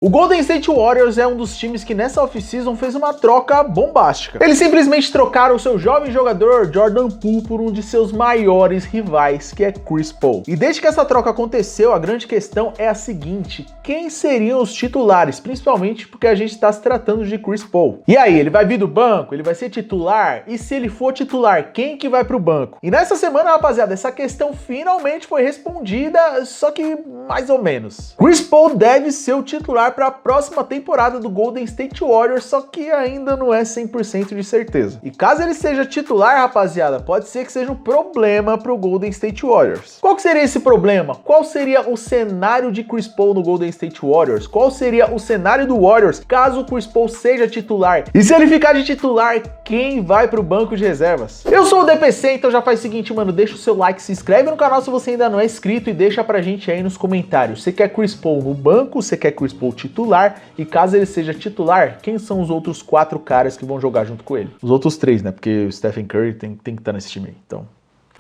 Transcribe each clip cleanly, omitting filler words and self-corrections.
O Golden State Warriors é um dos times que nessa off-season fez uma troca bombástica. Eles simplesmente trocaram o seu jovem jogador Jordan Poole por um de seus maiores rivais, que é Chris Paul. E desde que essa troca aconteceu, a grande questão é a seguinte: quem seriam os titulares? Principalmente porque a gente está se tratando de Chris Paul. E aí, ele vai vir do banco? Ele vai ser titular? E se ele for titular, quem que vai pro banco? E nessa semana, rapaziada, essa questão finalmente foi respondida, só que mais ou menos. Chris Paul deve ser o titular para a próxima temporada do Golden State Warriors, só que ainda não é 100% de certeza. E caso ele seja titular, rapaziada, pode ser que seja um problema para o Golden State Warriors. Qual que seria esse problema? Qual seria o cenário de Chris Paul no Golden State Warriors? Qual seria o cenário do Warriors caso o Chris Paul seja titular? E se ele ficar de titular, quem vai para o banco de reservas? Eu sou o DPC, então já faz o seguinte, mano, deixa o seu like, se inscreve no canal se você ainda não é inscrito e deixa pra gente aí nos comentários. Você quer Chris Paul no banco? Você quer Chris Paul titular? E caso ele seja titular, quem são os outros 4 caras que vão jogar junto com ele? Os outros 3, né? Porque o Stephen Curry tem que estar nesse time aí, então.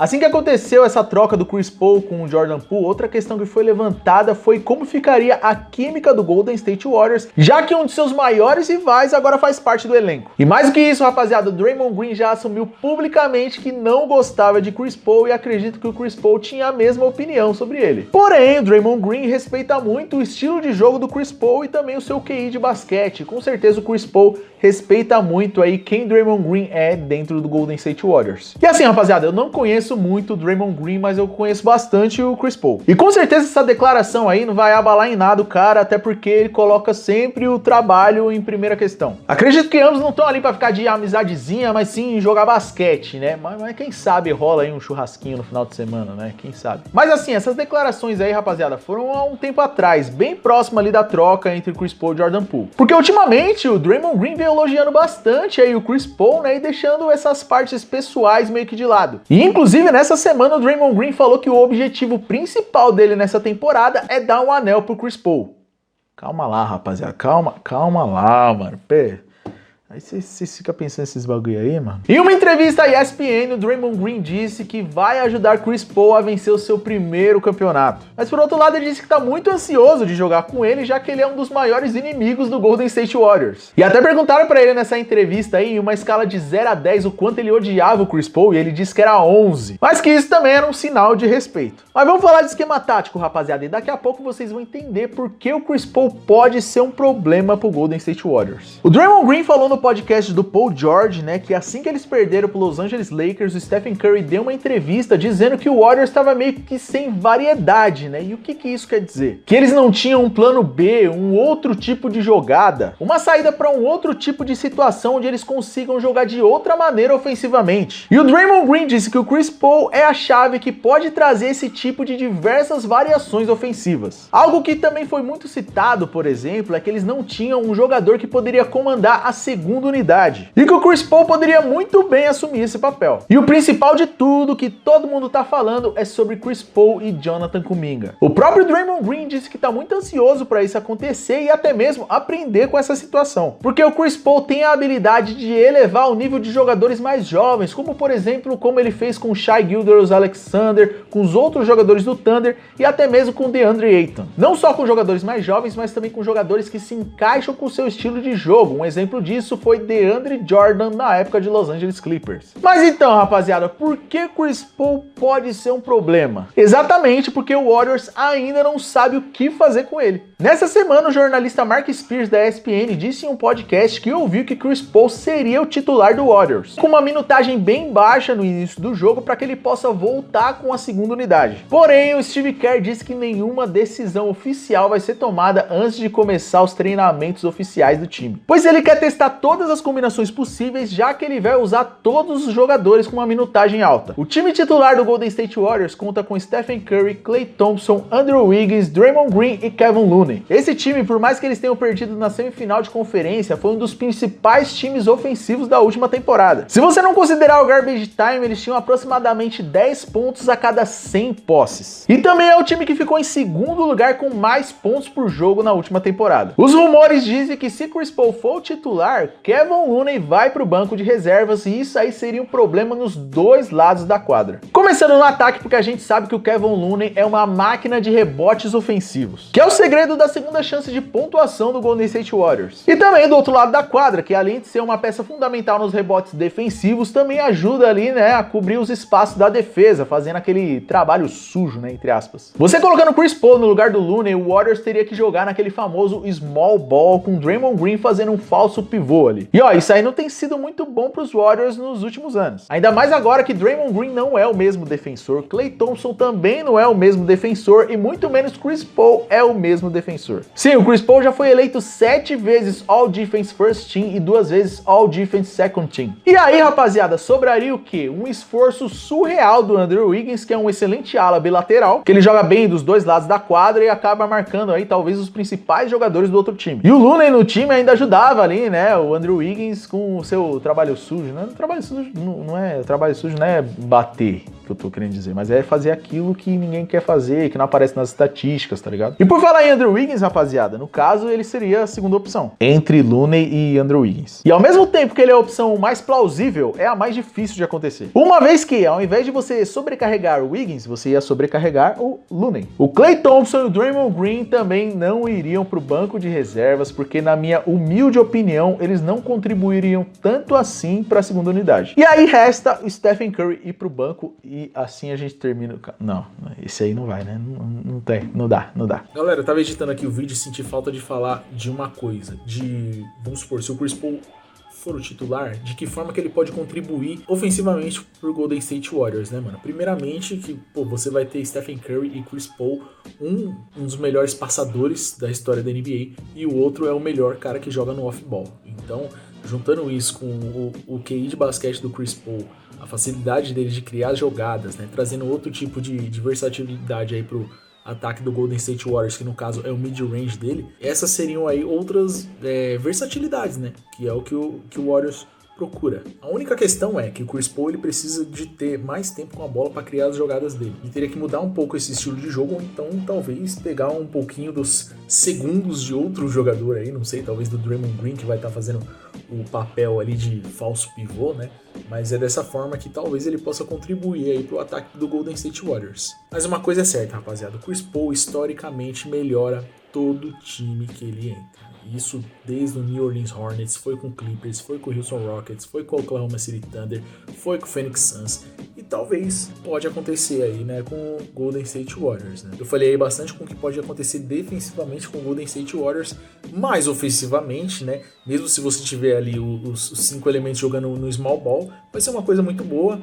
Assim que aconteceu essa troca do Chris Paul com o Jordan Poole, outra questão que foi levantada foi como ficaria a química do Golden State Warriors, já que um de seus maiores rivais agora faz parte do elenco. E mais do que isso, rapaziada, o Draymond Green já assumiu publicamente que não gostava de Chris Paul e acredito que o Chris Paul tinha a mesma opinião sobre ele. Porém, o Draymond Green respeita muito o estilo de jogo do Chris Paul e também o seu QI de basquete. Com certeza o Chris Paul respeita muito aí quem Draymond Green é dentro do Golden State Warriors. E assim, rapaziada, eu não conheço muito o Draymond Green, mas eu conheço bastante o Chris Paul. E com certeza essa declaração aí não vai abalar em nada o cara, até porque ele coloca sempre o trabalho em primeira questão. Acredito que ambos não estão ali pra ficar de amizadezinha, mas sim jogar basquete, né? Mas quem sabe rola aí um churrasquinho no final de semana, né? Quem sabe? Mas assim, essas declarações aí, rapaziada, foram há um tempo atrás, bem próximo ali da troca entre Chris Paul e Jordan Poole. Porque ultimamente o Draymond Green veio elogiando bastante aí o Chris Paul, né? E deixando essas partes pessoais meio que de lado. E inclusive nessa semana o Draymond Green falou que o objetivo principal dele nessa temporada é dar um anel pro Chris Paul. Calma lá, rapaziada, calma lá, mano. Aí vocês ficam pensando nesses bagulho aí, mano. Em uma entrevista à ESPN, o Draymond Green disse que vai ajudar Chris Paul a vencer o seu primeiro campeonato. Mas por outro lado, ele disse que tá muito ansioso de jogar com ele, já que ele é um dos maiores inimigos do Golden State Warriors. E até perguntaram pra ele nessa entrevista aí, em uma escala de 0 a 10, o quanto ele odiava o Chris Paul, e ele disse que era 11. Mas que isso também era um sinal de respeito. Mas vamos falar de esquema tático, rapaziada, e daqui a pouco vocês vão entender por que o Chris Paul pode ser um problema pro Golden State Warriors. O Draymond Green falou no podcast do Paul George, né, que assim que eles perderam pro Los Angeles Lakers, o Stephen Curry deu uma entrevista dizendo que o Warriors estava meio que sem variedade, né? E o que isso quer dizer? Que eles não tinham um plano B, um outro tipo de jogada, uma saída para um outro tipo de situação onde eles consigam jogar de outra maneira ofensivamente. E o Draymond Green disse que o Chris Paul é a chave que pode trazer esse tipo de diversas variações ofensivas. Algo que também foi muito citado, por exemplo, é que eles não tinham um jogador que poderia comandar a segunda unidade. E que o Chris Paul poderia muito bem assumir esse papel. E o principal de tudo que todo mundo tá falando é sobre Chris Paul e Jonathan Kuminga. O próprio Draymond Green disse que tá muito ansioso para isso acontecer e até mesmo aprender com essa situação. Porque o Chris Paul tem a habilidade de elevar o nível de jogadores mais jovens, como por exemplo, como ele fez com o Shai Gilgeous-Alexander, com os outros jogadores do Thunder e até mesmo com o DeAndre Ayton. Não só com jogadores mais jovens, mas também com jogadores que se encaixam com o seu estilo de jogo. Um exemplo disso foi DeAndre Jordan na época de Los Angeles Clippers. Mas então, rapaziada, por que Chris Paul pode ser um problema? Exatamente porque o Warriors ainda não sabe o que fazer com ele. Nessa semana, o jornalista Mark Spears da ESPN disse em um podcast que ouviu que Chris Paul seria o titular do Warriors, com uma minutagem bem baixa no início do jogo para que ele possa voltar com a segunda unidade. Porém, o Steve Kerr disse que nenhuma decisão oficial vai ser tomada antes de começar os treinamentos oficiais do time, pois ele quer testar todas as combinações possíveis, já que ele vai usar todos os jogadores com uma minutagem alta. O time titular do Golden State Warriors conta com Stephen Curry, Klay Thompson, Andrew Wiggins, Draymond Green e Kevin Looney. Esse time, por mais que eles tenham perdido na semifinal de conferência, foi um dos principais times ofensivos da última temporada. Se você não considerar o garbage time, eles tinham aproximadamente 10 pontos a cada 100 posses. E também é o time que ficou em segundo lugar com mais pontos por jogo na última temporada. Os rumores dizem que se Chris Paul for o titular, Kevin Looney vai para o banco de reservas e isso aí seria um problema nos dois lados da quadra. Como Começando no ataque, porque a gente sabe que o Kevin Looney é uma máquina de rebotes ofensivos, que é o segredo da segunda chance de pontuação do Golden State Warriors. E também do outro lado da quadra, que além de ser uma peça fundamental nos rebotes defensivos, também ajuda ali, né, a cobrir os espaços da defesa, fazendo aquele trabalho sujo, né, entre aspas. Você colocando Chris Paul no lugar do Looney, o Warriors teria que jogar naquele famoso small ball com Draymond Green fazendo um falso pivô ali. E ó, isso aí não tem sido muito bom pros Warriors nos últimos anos. Ainda mais agora que Draymond Green não é o mesmo defensor, Klay Thompson também não é o mesmo defensor e muito menos Chris Paul é o mesmo defensor. Sim, o Chris Paul já foi eleito 7 vezes All Defense First Team e 2 vezes All Defense Second Team. E aí, rapaziada, sobraria o quê? Um esforço surreal do Andrew Wiggins, que é um excelente ala bilateral, que ele joga bem dos dois lados da quadra e acaba marcando aí talvez os principais jogadores do outro time. E o Looney no time ainda ajudava ali, né, o Andrew Wiggins com o seu trabalho sujo, né? Trabalho sujo não é bater, que eu tô querendo dizer, mas é fazer aquilo que ninguém quer fazer, que não aparece nas estatísticas, tá ligado? E por falar em Andrew Wiggins, rapaziada, no caso ele seria a segunda opção, entre Looney e Andrew Wiggins. E ao mesmo tempo que ele é a opção mais plausível, é a mais difícil de acontecer. Uma vez que, ao invés de você sobrecarregar o Wiggins, você ia sobrecarregar o Looney. O Klay Thompson e o Draymond Green também não iriam pro banco de reservas, porque na minha humilde opinião, eles não contribuiriam tanto assim pra segunda unidade. E aí resta o Stephen Curry ir pro banco e assim a gente termina. Não, esse aí não vai, né? Não dá. Galera, eu tava editando aqui o vídeo e senti falta de falar de uma coisa. Vamos supor, se o Chris Paul for o titular, de que forma que ele pode contribuir ofensivamente pro Golden State Warriors, né, mano? Primeiramente, que, pô, você vai ter Stephen Curry e Chris Paul, um dos melhores passadores da história da NBA, e o outro é o melhor cara que joga no off-ball. Então, juntando isso com o QI de basquete do Chris Paul, a facilidade dele de criar jogadas, né, trazendo outro tipo de versatilidade aí pro ataque do Golden State Warriors, que no caso é o mid-range dele, essas seriam aí outras versatilidades, né, que é o que o Warriors procura. A única questão é que o Chris Paul ele precisa de ter mais tempo com a bola para criar as jogadas dele. E teria que mudar um pouco esse estilo de jogo, ou então talvez pegar um pouquinho dos segundos de outro jogador aí, não sei, talvez do Draymond Green, que vai estar fazendo o papel ali de falso pivô, né? Mas é dessa forma que talvez ele possa contribuir aí pro ataque do Golden State Warriors. Mas uma coisa é certa, rapaziada, o Chris Paul historicamente melhora todo time que ele entra. Isso desde o New Orleans Hornets, foi com o Clippers, foi com o Houston Rockets, foi com o Oklahoma City Thunder, foi com o Phoenix Suns e talvez pode acontecer aí, né, com o Golden State Warriors, né? Eu falei aí bastante com o que pode acontecer defensivamente com o Golden State Warriors, mas ofensivamente, né, mesmo se você tiver ali os 5 elementos jogando no small ball, vai ser uma coisa muito boa,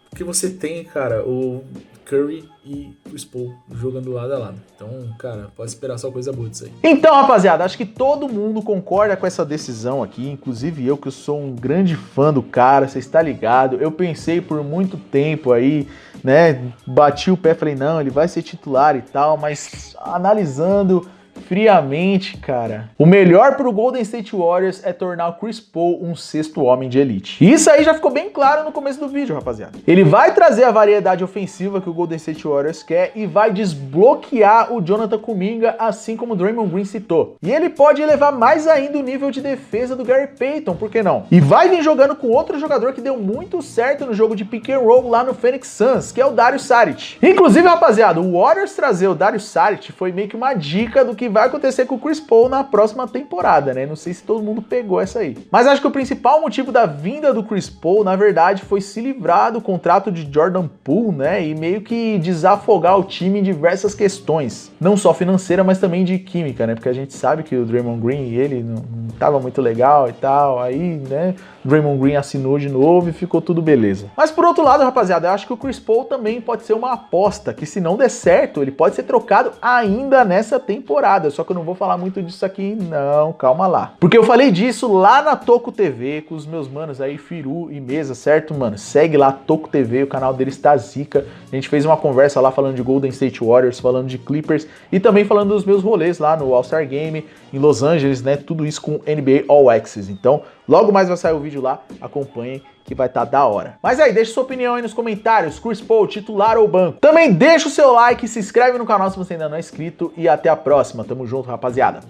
porque você tem, cara, o Curry e Chris Paul jogando lado a lado. Então, cara, pode esperar só coisa boa disso aí. Então, rapaziada, acho que todo mundo concorda com essa decisão aqui, inclusive eu, que eu sou um grande fã do cara, você está ligado? Eu pensei por muito tempo aí, né, bati o pé, falei, não, ele vai ser titular e tal, mas analisando friamente, cara, o melhor pro Golden State Warriors é tornar o Chris Paul um sexto homem de elite. E isso aí já ficou bem claro no começo do vídeo, rapaziada. Ele vai trazer a variedade ofensiva que o Golden State Warriors quer e vai desbloquear o Jonathan Kuminga, assim como o Draymond Green citou. E ele pode elevar mais ainda o nível de defesa do Gary Payton, por que não? E vai vir jogando com outro jogador que deu muito certo no jogo de pick and roll lá no Phoenix Suns, que é o Dario Saric. Inclusive, rapaziada, o Warriors trazer o Dario Saric foi meio que uma dica do que vai acontecer com o Chris Paul na próxima temporada, né? Não sei se todo mundo pegou essa aí. Mas acho que o principal motivo da vinda do Chris Paul, na verdade, foi se livrar do contrato de Jordan Poole, né? E meio que desafogar o time em diversas questões. Não só financeira, mas também de química, né? Porque a gente sabe que o Draymond Green e ele não tava muito legal e tal. Aí, né? O Draymond Green assinou de novo e ficou tudo beleza. Mas por outro lado, rapaziada, eu acho que o Chris Paul também pode ser uma aposta, que se não der certo, ele pode ser trocado ainda nessa temporada. Só que eu não vou falar muito disso aqui, não, calma lá. Porque eu falei disso lá na Toco TV, com os meus manos aí, Firu e Mesa, certo, mano? Segue lá, Toco TV, o canal deles tá zica. A gente fez uma conversa lá falando de Golden State Warriors, falando de Clippers e também falando dos meus rolês lá no All-Star Game, em Los Angeles, né? Tudo isso com NBA All Access. Então, logo mais vai sair o vídeo lá, acompanhem que vai estar da hora. Mas aí, deixa sua opinião aí nos comentários, Chris Paul, titular ou banco? Também deixa o seu like, se inscreve no canal se você ainda não é inscrito e até a próxima. Tamo junto, rapaziada.